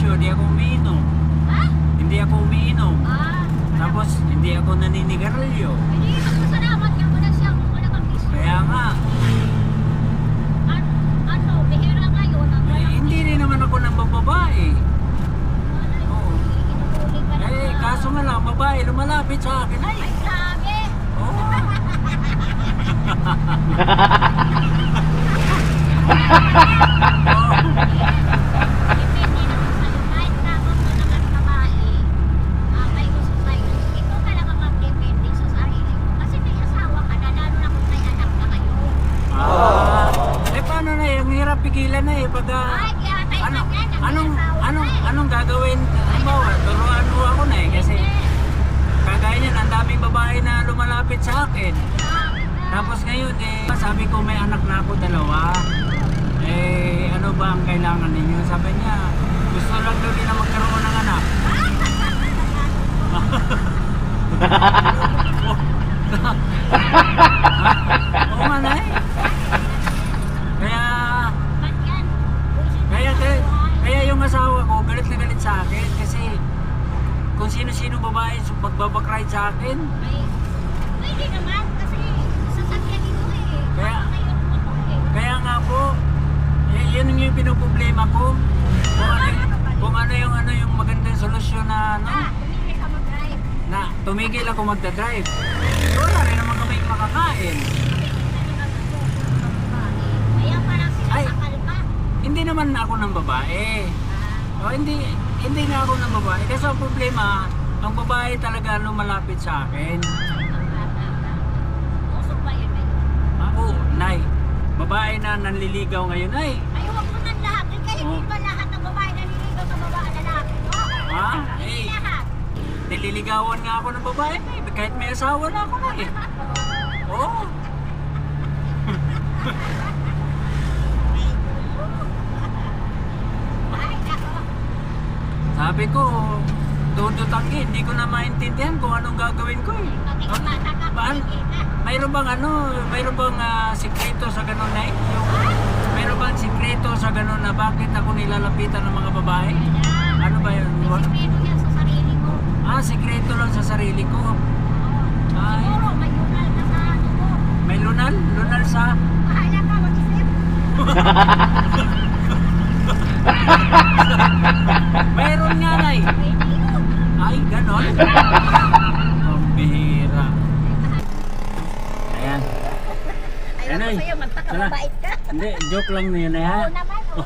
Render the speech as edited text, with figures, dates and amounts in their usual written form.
bisyo, hindi ako umiinom. Ha? Hindi ako umiinom. Ah. Tapos hindi ako naninigarilyo. Hindi, magpasalamat ka mo na siya kung wala kang bisyo. Kaya nga, Ano, bihira ngayon. Ang eh, hindi rin naman ako ng babae. Oo. Inuuli ka na. Eh, kaso nga lang, babae lumalapit sa akin. Ay, Ay, grabe. oo. Depende naman sa'yo. Kahit tapos mo naman babae, may gusto sa'yo. Ikaw talaga magdepende sa sarili mo. Kasi may asawa ka na, lalo na kung may anak na kayo. Eh, paano na eh? Ang hirap pigilan na eh. Pag, Ay, kaya tayo ano, na yan. May asawa na eh. anong gagawin? Halimbawa, turuan mo ako na eh. Kasi, kagaya niyan, ang daming babae na lumalapit sa akin. Tapos ngayon eh, sabi ko may anak na ako dalawa. Eh, ano ba ang kailangan ninyo? Sabi niya, gusto lang daw nila magkaroon ng anak. Oo nga na eh. Kaya, Ba't yan? Buisit na kaya, asawa. kaya yung asawa ko, galit na galit sa akin. Kasi, kung sino-sino babae magbabakride sa akin, Ay, pwede naman kasi sasakyan nito eh. Kaya- Baka ngayon motor eh. kaya nga po, yun yung pinoproblema ko. Kung ano yung magandang solusyon na ano, Tumigil ka mag-drive. na tumigil ako magdadrive. Wala rin naman kami makakain. Kaya parang Ay. sinasakal ka. Hindi naman ako ng babae. O, hindi nga ako ng babae. Kasi ang problema, ang babae talaga lumalapit sa akin. Usok ba yun eh? Ako, nay, babae na nanliligaw ngayon, ay. Ay, huwag mo ng lahat. Eh, kaya hindi ba lahat ng babae naliligaw sa babae lalaki? Ha? Hindi Eh. lahat. Nililigawan nga ako ng babae, eh. Kahit may asawa na ako na eh. Oo. Ay, nako. Sabi ko, tututanggi, hindi ko na maintindihan kung anong gagawin ko eh. Makikimata ka, Paan? kumikita. Mayroon bang sikreto sa ganun na mayroon bang sikreto sa ganun na bakit ako nilalapitan ng mga babae? Ano ba yun? May sikreto yan sa sarili mo. Sikreto lang sa sarili ko. Ay, Siguro, may lunal na sa ano mo. may lunal? Lunal sa... Bahala ka, mag-isip. Mayroon nga na eh. Pwede yun. Ay, ganon? Ang bihira. Ayan. Ayaw Ano ko eh? sa'yo, magpakababait ka. Hindi, joke lang na yun eh ha. Oo naman, oo.